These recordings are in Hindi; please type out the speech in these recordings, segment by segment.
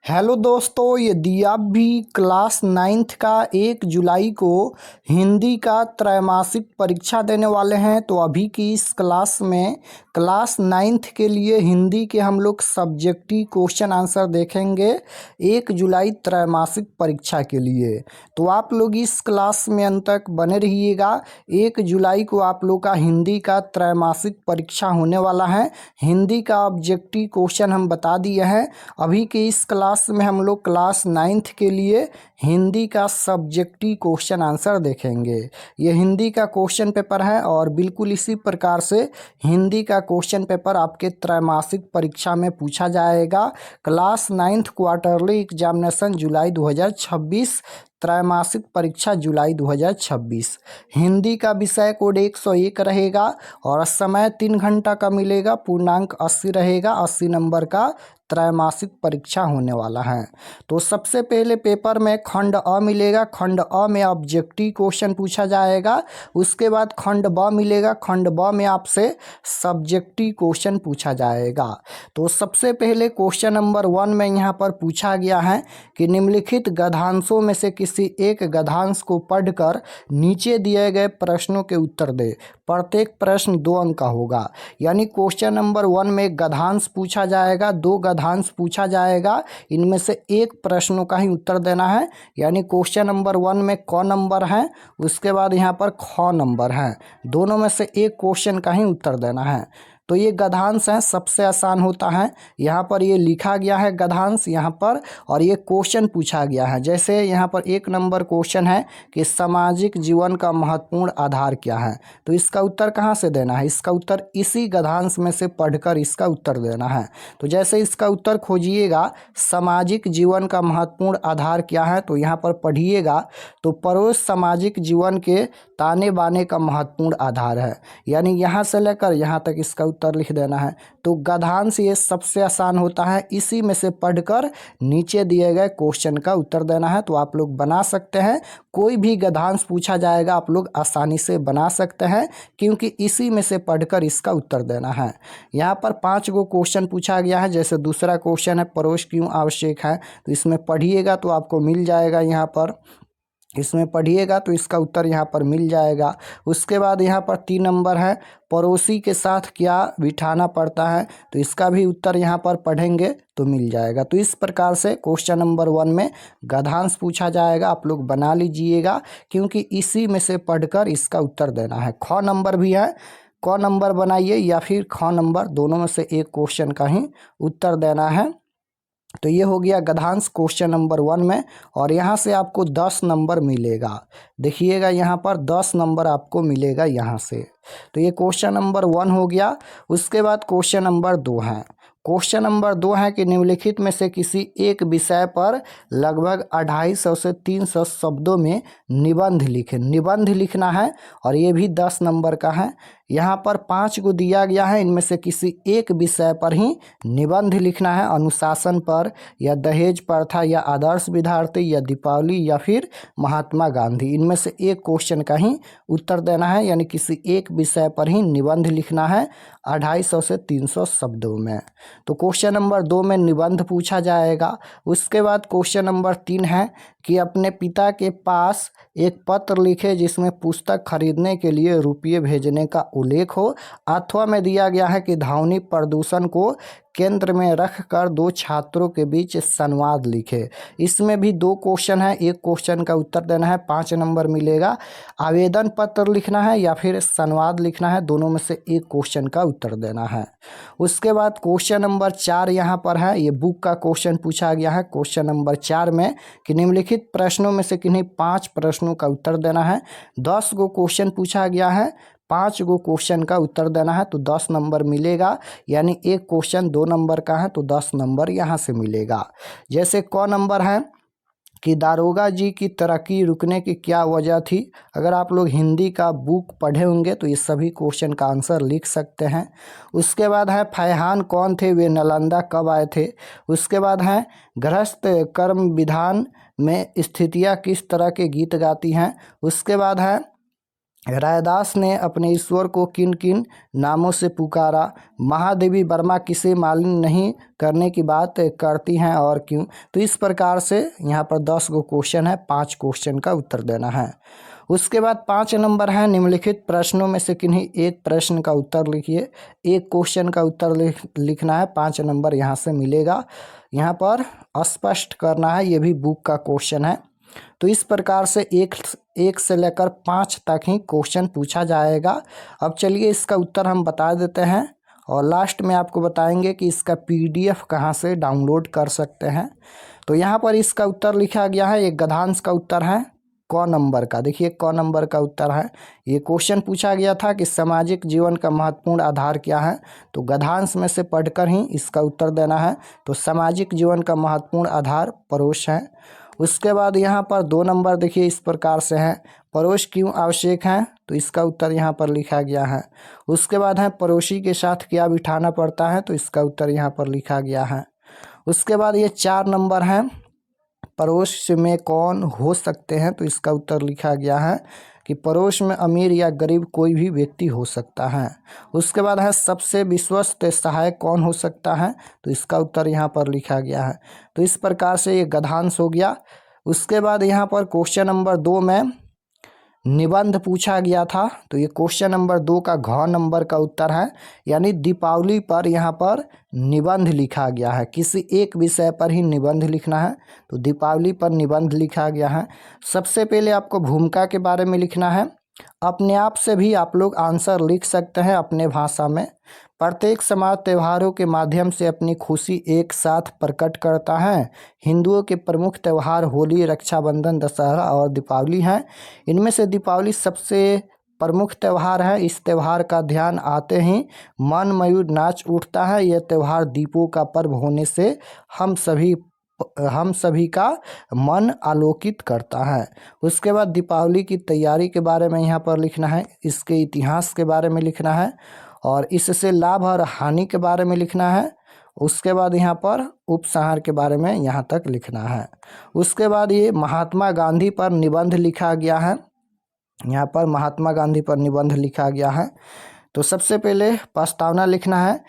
हेलो दोस्तों, यदि आप भी क्लास 9th का 1 जुलाई को हिंदी का त्रैमासिक परीक्षा देने वाले हैं तो अभी की इस क्लास में क्लास 9th के लिए हिंदी के हम लोग सब्जेक्टिव क्वेश्चन आंसर देखेंगे 1 जुलाई त्रैमासिक परीक्षा के लिए। तो आप लोग इस क्लास में अंत तक बने रहिएगा। 1 जुलाई को आप लोग का हिंदी का त्रैमासिक परीक्षा होने वाला है। हिंदी का ऑब्जेक्टिव क्वेश्चन हम बता दिए हैं। अभी के इस क्लास में हम लोग क्लास 9th के लिए हिंदी का सब्जेक्टिव क्वेश्चन आंसर देखेंगे। ये हिंदी का क्वेश्चन पेपर है और बिल्कुल इसी प्रकार से हिंदी का क्वेश्चन पेपर आपके त्रैमासिक परीक्षा में पूछा जाएगा। क्लास 9th क्वार्टरली एग्जामिनेशन जुलाई 2026, त्रैमासिक परीक्षा जुलाई 2026। हिंदी का विषय कोड 101 रहेगा और समय 3 घंटा का मिलेगा। पूर्णांक 80 रहेगा। 80 नंबर का त्रैमासिक परीक्षा होने वाला है। तो सबसे पहले पेपर में खंड अ मिलेगा। खंड अ में ऑब्जेक्टिव क्वेश्चन पूछा जाएगा। उसके बाद खंड ब मिलेगा। खंड ब में आपसे सब्जेक्टिव क्वेश्चन पूछा जाएगा। तो सबसे पहले क्वेश्चन नंबर 1 में यहाँ पर पूछा गया है कि निम्नलिखित गद्यांशों में से किसी एक गद्यांश को पढ़कर नीचे दिए गए प्रश्नों के उत्तर दे। प्रत्येक प्रश्न 2 अंक का होगा। यानी क्वेश्चन नंबर 1 में गद्यांश पूछा जाएगा, 2 गद्यांश पूछा जाएगा, इनमें से एक प्रश्नों का ही उत्तर देना है। यानी क्वेश्चन नंबर 1 में क नंबर है, उसके बाद यहाँ पर ख नंबर है। दोनों में से एक क्वेश्चन का ही उत्तर देना है। तो ये गद्यांश है, सबसे आसान होता है। यहाँ पर ये लिखा गया है गद्यांश यहाँ पर, और ये क्वेश्चन पूछा गया है। जैसे यहाँ पर 1 नंबर क्वेश्चन है कि सामाजिक जीवन का महत्वपूर्ण आधार क्या है। तो इसका उत्तर कहाँ से देना है? इसका उत्तर इसी गद्यांश में से पढ़कर इसका उत्तर देना है। तो जैसे इसका उत्तर खोजिएगा, सामाजिक जीवन का महत्वपूर्ण आधार क्या है, तो यहाँ पर पढ़िएगा तो पड़ोस सामाजिक जीवन के ताने बाने का महत्वपूर्ण आधार है। यानी यहाँ से लेकर यहाँ तक इसका उत्तर लिख देना है। तो गद्यांश ये सबसे आसान होता है, इसी में से पढ़कर नीचे दिए गए क्वेश्चन का उत्तर देना है। तो आप लोग बना सकते हैं, कोई भी गद्यांश पूछा जाएगा आप लोग आसानी से बना सकते हैं, क्योंकि इसी में से पढ़कर इसका उत्तर देना है। यहाँ पर 5 गो क्वेश्चन पूछा गया है। जैसे दूसरा क्वेश्चन है पड़ोस क्यों आवश्यक है, तो इसमें पढ़िएगा तो आपको मिल जाएगा। यहाँ पर इसमें पढ़िएगा तो इसका उत्तर यहाँ पर मिल जाएगा। उसके बाद यहाँ पर 3 नंबर है पड़ोसी के साथ क्या बिठाना पड़ता है, तो इसका भी उत्तर यहाँ पर पढ़ेंगे तो मिल जाएगा। तो इस प्रकार से क्वेश्चन नंबर 1 में गद्यांश पूछा जाएगा, आप लोग बना लीजिएगा, क्योंकि इसी में से पढ़कर इसका उत्तर देना है। ख नंबर भी है, क नंबर बनाइए या फिर ख नंबर, दोनों में से एक क्वेश्चन का ही उत्तर देना है। तो ये हो गया गद्यांश क्वेश्चन नंबर 1 में, और यहाँ से आपको 10 नंबर मिलेगा। देखिएगा यहाँ पर 10 नंबर आपको मिलेगा यहाँ से। तो ये क्वेश्चन नंबर 1 हो गया। उसके बाद क्वेश्चन नंबर 2 है। क्वेश्चन नंबर 2 है कि निम्नलिखित में से किसी एक विषय पर लगभग 250 से 300 शब्दों में निबंध लिखें। निबंध लिखना है और ये भी 10 नंबर का है। यहाँ पर 5 को दिया गया है, इनमें से किसी एक विषय पर ही निबंध लिखना है। अनुशासन पर, या दहेज प्रथा, या आदर्श विद्यार्थी, या दीपावली, या फिर महात्मा गांधी, इनमें से एक क्वेश्चन का ही उत्तर देना है। यानी किसी एक विषय पर ही निबंध लिखना है 250 से 300 शब्दों में। तो क्वेश्चन नंबर 2 में निबंध पूछा जाएगा। उसके बाद क्वेश्चन नंबर 3 है कि अपने पिता के पास एक पत्र लिखे जिसमें पुस्तक खरीदने के लिए रुपये भेजने का उल्लेख हो। अथवा में दिया गया है कि ध्वनि प्रदूषण को केंद्र में रखकर 2 छात्रों के बीच संवाद लिखे। इसमें भी 2 क्वेश्चन है, एक क्वेश्चन का उत्तर देना है, 5 नंबर मिलेगा। आवेदन पत्र लिखना है या फिर संवाद लिखना है, दोनों में से एक क्वेश्चन का उत्तर देना है। उसके बाद क्वेश्चन नंबर 4 यहाँ पर है, ये बुक का क्वेश्चन पूछा गया है। क्वेश्चन नंबर 4 में कि निम्नलिखित प्रश्नों में से किन्हीं 5 प्रश्नों का उत्तर देना है। 10 गो क्वेश्चन पूछा गया है, 5 गो क्वेश्चन का उत्तर देना है, तो 10 नंबर मिलेगा। यानी एक क्वेश्चन 2 नंबर का है तो 10 नंबर यहाँ से मिलेगा। जैसे क नंबर है कि दारोगा जी की तरक्की रुकने की क्या वजह थी। अगर आप लोग हिंदी का बुक पढ़े होंगे तो ये सभी क्वेश्चन का आंसर लिख सकते हैं। उसके बाद है फैहान कौन थे, वे नालंदा कब आए थे। उसके बाद है गृहस्थ कर्म विधान में स्थितियाँ किस तरह के गीत गाती हैं। उसके बाद है रैदास ने अपने ईश्वर को किन किन नामों से पुकारा? महादेवी वर्मा किसे मालिन नहीं करने की बात करती हैं और क्यों? तो इस प्रकार से यहाँ पर 10 गो क्वेश्चन है, 5 क्वेश्चन का उत्तर देना है। उसके बाद 5 नंबर है, निम्नलिखित प्रश्नों में से किन्हीं एक प्रश्न का उत्तर लिखिए। एक क्वेश्चन का उत्तर लिखना है, 5 नंबर यहाँ से मिलेगा। यहाँ पर स्पष्ट करना है, ये भी बुक का क्वेश्चन है। तो इस प्रकार से एक से लेकर 5 तक ही क्वेश्चन पूछा जाएगा। अब चलिए इसका उत्तर हम बता देते हैं और लास्ट में आपको बताएंगे कि इसका PDF कहाँ से डाउनलोड कर सकते हैं। तो यहाँ पर इसका उत्तर लिखा गया है, एक गद्यांश का उत्तर है क नंबर का। देखिए क नंबर का उत्तर है। ये क्वेश्चन पूछा गया था कि सामाजिक जीवन का महत्वपूर्ण आधार क्या है, तो गद्यांश में से पढ़कर ही इसका उत्तर देना है। तो सामाजिक जीवन का महत्वपूर्ण आधार पड़ोस है। उसके बाद यहाँ पर 2 नंबर देखिए इस प्रकार से हैं, पड़ोस क्यों आवश्यक है, तो इसका उत्तर यहाँ पर लिखा गया है। उसके बाद है पड़ोसी के साथ क्या बिठाना पड़ता है, तो इसका उत्तर यहाँ पर लिखा गया है। उसके बाद ये 4 नंबर हैं, पड़ोस में कौन हो सकते हैं, तो इसका उत्तर लिखा गया है कि पड़ोस में अमीर या गरीब कोई भी व्यक्ति हो सकता है। उसके बाद है सबसे विश्वस्त सहायक कौन हो सकता है, तो इसका उत्तर यहाँ पर लिखा गया है। तो इस प्रकार से ये गद्यांश हो गया। उसके बाद यहाँ पर क्वेश्चन नंबर 2 में निबंध पूछा गया था, तो ये क्वेश्चन नंबर 2 का घ नंबर का उत्तर है, यानी दीपावली पर यहाँ पर निबंध लिखा गया है। किसी एक विषय पर ही निबंध लिखना है, तो दीपावली पर निबंध लिखा गया है। सबसे पहले आपको भूमिका के बारे में लिखना है। अपने आप से भी आप लोग आंसर लिख सकते हैं अपने भाषा में। प्रत्येक समाज त्योहारों के माध्यम से अपनी खुशी एक साथ प्रकट करता है। हिंदुओं के प्रमुख त्यौहार होली, रक्षाबंधन, दशहरा और दीपावली हैं। इनमें से दीपावली सबसे प्रमुख त्यौहार है। इस त्यौहार का ध्यान आते ही मन मयूर नाच उठता है। यह त्यौहार दीपों का पर्व होने से हम सभी का मन आलोकित करता है। उसके बाद दीपावली की तैयारी के बारे में यहाँ पर लिखना है, इसके इतिहास के बारे में लिखना है और इससे लाभ और हानि के बारे में लिखना है। उसके बाद यहाँ पर उपसंहार के बारे में यहाँ तक लिखना है। उसके बाद ये महात्मा गांधी पर निबंध लिखा गया है। यहाँ पर महात्मा गांधी पर निबंध लिखा गया है। तो सबसे पहले प्रस्तावना लिखना है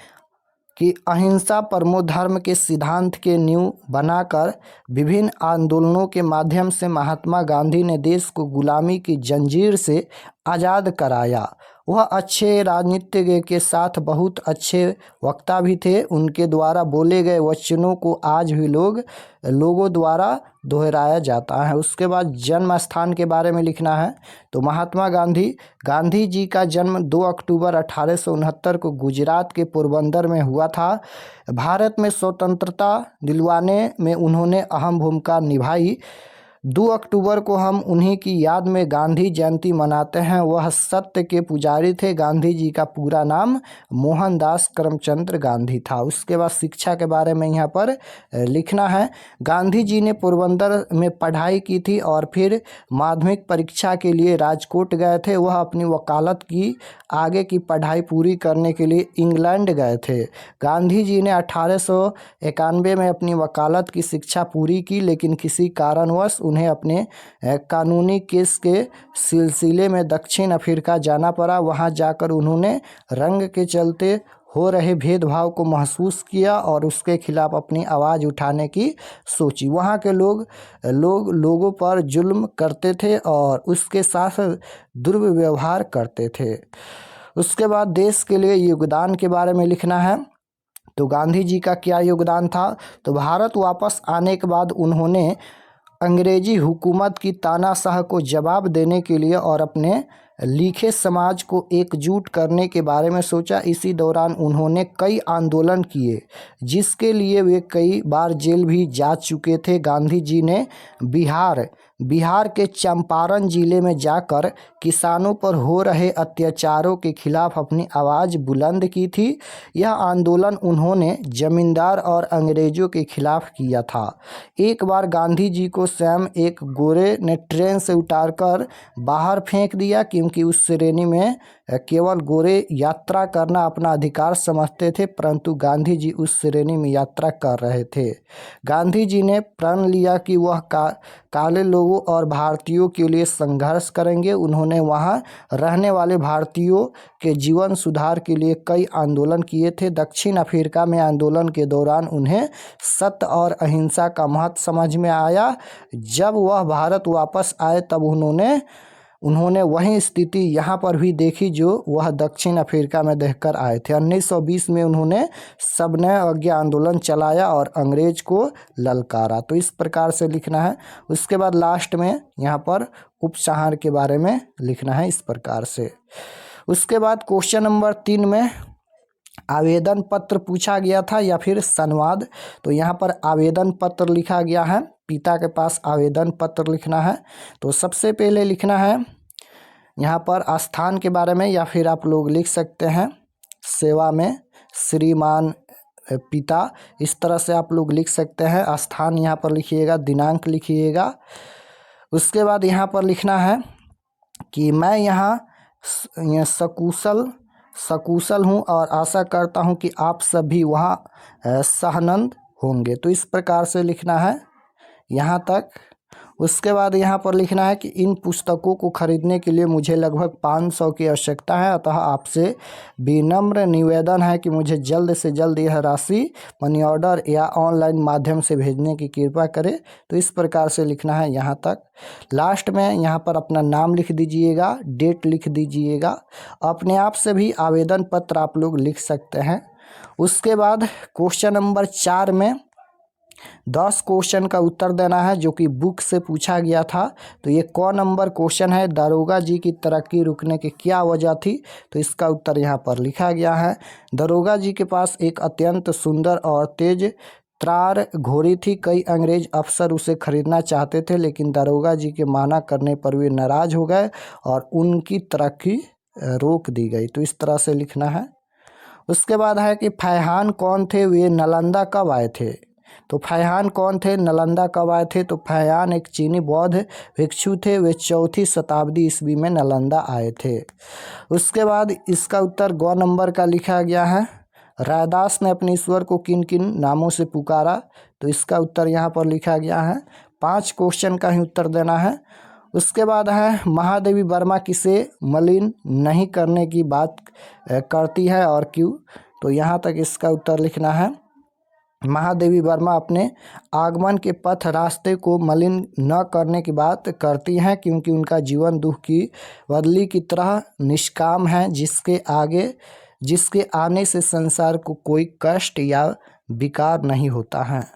कि अहिंसा परमो धर्म के सिद्धांत के नींव बनाकर विभिन्न आंदोलनों के माध्यम से महात्मा गांधी ने देश को गुलामी की जंजीर से आज़ाद कराया। वह अच्छे राजनीतिज्ञ के साथ बहुत अच्छे वक्ता भी थे। उनके द्वारा बोले गए वचनों को आज भी लोगों द्वारा दोहराया जाता है। उसके बाद जन्म स्थान के बारे में लिखना है। तो महात्मा गांधी जी का जन्म 2 अक्टूबर 1869 को गुजरात के पोरबंदर में हुआ था। भारत में स्वतंत्रता दिलवाने में उन्होंने अहम भूमिका निभाई। 2 अक्टूबर को हम उन्हीं की याद में गांधी जयंती मनाते हैं। वह सत्य के पुजारी थे। गांधी जी का पूरा नाम मोहनदास करमचंद गांधी था। उसके बाद शिक्षा के बारे में यहाँ पर लिखना है। गांधी जी ने पोरबंदर में पढ़ाई की थी और फिर माध्यमिक परीक्षा के लिए राजकोट गए थे। वह अपनी वकालत की आगे की पढ़ाई पूरी करने के लिए इंग्लैंड गए थे। गांधी जी ने 1891 में अपनी वकालत की शिक्षा पूरी की, लेकिन किसी कारणवश उन्हें अपने कानूनी केस के सिलसिले में दक्षिण अफ्रीका जाना पड़ा। वहां जाकर उन्होंने रंग के चलते हो रहे भेदभाव को महसूस किया और उसके खिलाफ अपनी आवाज़ उठाने की सोची। वहाँ के लोगों पर जुल्म करते थे और उसके साथ दुर्व्यवहार करते थे। उसके बाद देश के लिए योगदान के बारे में लिखना है। तो गांधी जी का क्या योगदान था, तो भारत वापस आने के बाद उन्होंने अंग्रेजी हुकूमत की तानाशाह को जवाब देने के लिए और अपने लिखे समाज को एकजुट करने के बारे में सोचा। इसी दौरान उन्होंने कई आंदोलन किए, जिसके लिए वे कई बार जेल भी जा चुके थे। गांधी जी ने बिहार के चंपारण जिले में जाकर किसानों पर हो रहे अत्याचारों के खिलाफ अपनी आवाज़ बुलंद की थी। यह आंदोलन उन्होंने जमींदार और अंग्रेज़ों के खिलाफ किया था। एक बार गांधी जी को स्वयं एक गोरे ने ट्रेन से उतारकर बाहर फेंक दिया, क्योंकि उस श्रेणी में केवल गोरे यात्रा करना अपना अधिकार समझते थे, परंतु गांधी जी उस श्रेणी में यात्रा कर रहे थे। गांधी जी ने प्रण लिया कि वह काले लोगों और भारतीयों के लिए संघर्ष करेंगे। उन्होंने वहां रहने वाले भारतीयों के जीवन सुधार के लिए कई आंदोलन किए थे। दक्षिण अफ्रीका में आंदोलन के दौरान उन्हें सत्य और अहिंसा का महत्व समझ में आया। जब वह भारत वापस आए तब उन्होंने वही स्थिति यहाँ पर भी देखी जो वह दक्षिण अफ्रीका में देखकर आए थे। 1920 में उन्होंने सविनय अवज्ञा आंदोलन चलाया और अंग्रेज को ललकारा। तो इस प्रकार से लिखना है। उसके बाद लास्ट में यहाँ पर उपसंहार के बारे में लिखना है इस प्रकार से। उसके बाद क्वेश्चन नंबर 3 में आवेदन पत्र पूछा गया था या फिर संवाद। तो यहाँ पर आवेदन पत्र लिखा गया है, पिता के पास आवेदन पत्र लिखना है। तो सबसे पहले लिखना है यहाँ पर स्थान के बारे में, या फिर आप लोग लिख सकते हैं सेवा में श्रीमान पिता, इस तरह से आप लोग लिख सकते हैं। स्थान यहाँ पर लिखिएगा, दिनांक लिखिएगा। उसके बाद यहाँ पर लिखना है कि मैं यहाँ सकुशल हूँ और आशा करता हूँ कि आप सभी वहाँ सहनंद होंगे। तो इस प्रकार से लिखना है यहाँ तक। उसके बाद यहाँ पर लिखना है कि इन पुस्तकों को खरीदने के लिए मुझे लगभग 500 की आवश्यकता है, अतः आपसे विनम्र निवेदन है कि मुझे जल्द से जल्द यह राशि मनी ऑर्डर या ऑनलाइन माध्यम से भेजने की कृपा करें। तो इस प्रकार से लिखना है यहाँ तक। लास्ट में यहाँ पर अपना नाम लिख दीजिएगा, डेट लिख दीजिएगा। अपने आप से भी आवेदन पत्र आप लोग लिख सकते हैं। उसके बाद क्वेश्चन नंबर 4 में 10 क्वेश्चन का उत्तर देना है जो कि बुक से पूछा गया था। तो ये कौन नंबर क्वेश्चन है, दारोगा जी की तरक्की रुकने की क्या वजह थी। तो इसका उत्तर यहाँ पर लिखा गया है। दारोगा जी के पास एक अत्यंत सुंदर और तेज त्रार घोड़ी थी। कई अंग्रेज अफसर उसे खरीदना चाहते थे, लेकिन दारोगा जी के माना करने पर वे नाराज हो गए और उनकी तरक्की रोक दी गई। तो इस तरह से लिखना है। उसके बाद है कि फैहान कौन थे, वे नालंदा कब आए थे। तो फैहान कौन थे, नालंदा कब आए थे। तो फैहान एक चीनी बौद्ध भिक्षु थे। वे 4वीं शताब्दी ईस्वी में नालंदा आए थे। उसके बाद इसका उत्तर ग नंबर का लिखा गया है। रैदास ने अपने ईश्वर को किन किन नामों से पुकारा। तो इसका उत्तर यहाँ पर लिखा गया है। 5 क्वेश्चन का ही उत्तर देना है। उसके बाद है महादेवी वर्मा किसे मलिन नहीं करने की बात करती है और क्यों। तो यहाँ तक इसका उत्तर लिखना है। महादेवी वर्मा अपने आगमन के पथ रास्ते को मलिन न करने की बात करती हैं, क्योंकि उनका जीवन दुख की बदली की तरह निष्काम है, जिसके आने से संसार को कोई कष्ट या विकार नहीं होता है।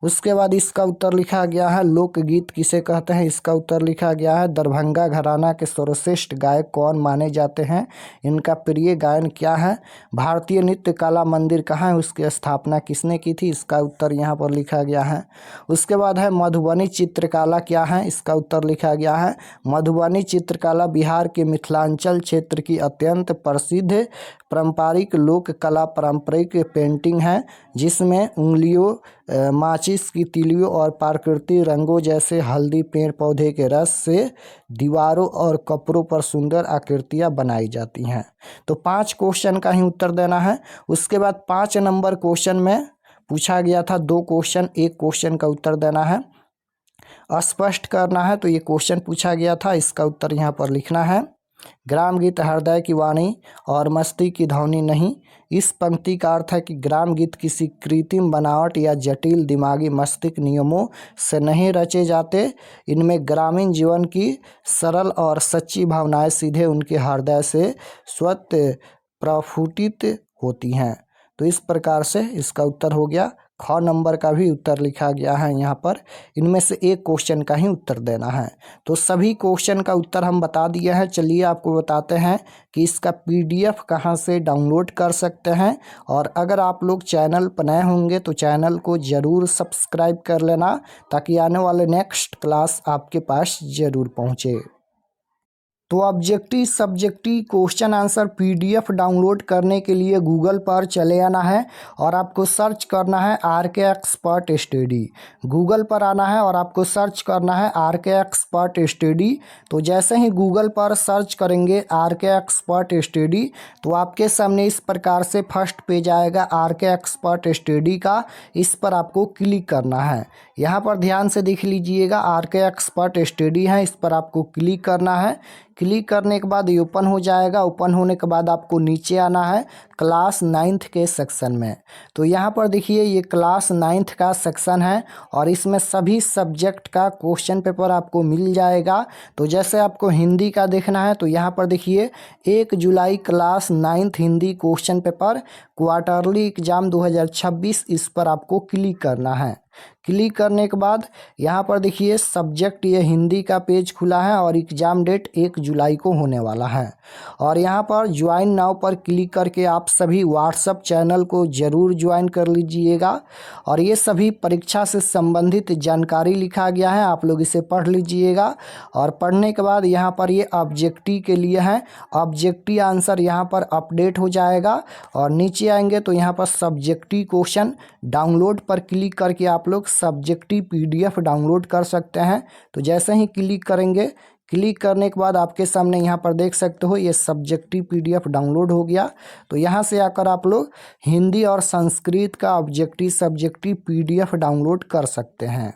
उसके बाद इसका उत्तर लिखा गया है लोकगीत किसे कहते हैं। इसका उत्तर लिखा गया है दरभंगा घराना के सर्वश्रेष्ठ गायक कौन माने जाते हैं, इनका प्रिय गायन क्या है। भारतीय नृत्य कला मंदिर कहाँ है, उसकी स्थापना किसने की थी। इसका उत्तर यहाँ पर लिखा गया है। उसके बाद है मधुबनी चित्रकला क्या है। इसका उत्तर लिखा गया है मधुबनी चित्रकला बिहार के मिथिलांचल क्षेत्र की अत्यंत प्रसिद्ध पारंपरिक लोक कला पारंपरिक पेंटिंग है, जिसमें उंगलियों माचिस की तिलियों और प्राकृतिक रंगों जैसे हल्दी पेड़ पौधे के रस से दीवारों और कपड़ों पर सुंदर आकृतियां बनाई जाती हैं। तो 5 क्वेश्चन का ही उत्तर देना है। उसके बाद 5 नंबर क्वेश्चन में पूछा गया था 2 क्वेश्चन, 1 क्वेश्चन का उत्तर देना है, स्पष्ट करना है। तो ये क्वेश्चन पूछा गया था, इसका उत्तर यहाँ पर लिखना है। ग्राम गीत हृदय की वाणी और मस्ती की ध्वनि नहीं। इस पंक्ति का अर्थ है कि ग्राम गीत किसी कृत्रिम बनावट या जटिल दिमागी मस्तिष्क नियमों से नहीं रचे जाते। इनमें ग्रामीण जीवन की सरल और सच्ची भावनाएं सीधे उनके हृदय से स्वतः प्रस्फुटित होती हैं। तो इस प्रकार से इसका उत्तर हो गया। ख नंबर का भी उत्तर लिखा गया है यहाँ पर। इनमें से 1 क्वेश्चन का ही उत्तर देना है। तो सभी क्वेश्चन का उत्तर हम बता दिए हैं। चलिए आपको बताते हैं कि इसका PDF कहाँ से डाउनलोड कर सकते हैं। और अगर आप लोग चैनल पर नए होंगे तो चैनल को ज़रूर सब्सक्राइब कर लेना, ताकि आने वाले नेक्स्ट क्लास आपके पास ज़रूर पहुँचे। तो objective subjective question answer PDF download करने के लिए गूगल पर चले आना है और आपको सर्च करना है आरके एक्सपर्ट स्टडी। गूगल पर आना है और आपको सर्च करना है आरके एक्सपर्ट स्टडी। तो जैसे ही गूगल पर सर्च करेंगे आरके एक्सपर्ट स्टडी तो आपके सामने इस प्रकार से फर्स्ट पेज आएगा आरके एक्सपर्ट स्टडी का। इस पर आपको क्लिक करना है। यहाँ पर ध्यान से देख लीजिएगा आरके एक्सपर्ट स्टडी है, इस पर आपको क्लिक करना है। क्लिक करने के बाद ये ओपन हो जाएगा। ओपन होने के बाद आपको नीचे आना है क्लास 9th के सेक्शन में। तो यहाँ पर देखिए ये क्लास 9th का सेक्शन है और इसमें सभी सब्जेक्ट का क्वेश्चन पेपर आपको मिल जाएगा। तो जैसे आपको हिंदी का देखना है तो यहाँ पर देखिए 1 जुलाई class 9th Hindi question paper quarterly exam 2026, इस पर आपको क्लिक करना है। क्लिक करने के बाद यहाँ पर देखिए सब्जेक्ट ये हिंदी का पेज खुला है और एग्ज़ाम डेट 1 जुलाई को होने वाला है। और यहाँ पर ज्वाइन नाउ पर क्लिक करके आप सभी व्हाट्सएप चैनल को ज़रूर ज्वाइन कर लीजिएगा। और ये सभी परीक्षा से संबंधित जानकारी लिखा गया है, आप लोग इसे पढ़ लीजिएगा। और पढ़ने के बाद यहाँ पर ये ऑब्जेक्टिव के लिए है, ऑब्जेक्टिव आंसर यहाँ पर अपडेट हो जाएगा। और नीचे आएंगे तो यहाँ पर सब्जेक्टिव क्वेश्चन डाउनलोड पर क्लिक करके आप लोग सब्जेक्टिव पीडीएफ डाउनलोड कर सकते हैं। तो जैसे ही क्लिक करेंगे, क्लिक करने के बाद आपके सामने यहाँ पर देख सकते हो ये सब्जेक्टिव पीडीएफ डाउनलोड हो गया। तो यहाँ से आकर आप लोग हिंदी और संस्कृत का ऑब्जेक्टिव सब्जेक्टिव पीडीएफ डाउनलोड कर सकते हैं।